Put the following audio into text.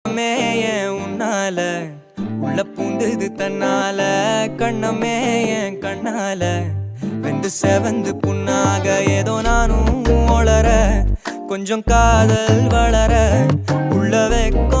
ஏன் உன்னால உள்ள பூந்தது தன்னால கண்ணமே என் கண்ணால வெந்து செவந்து புண்ணாக ஏதோ நானும் ஒளர கொஞ்சம் காதல் வளர உள்ள வெக்கம்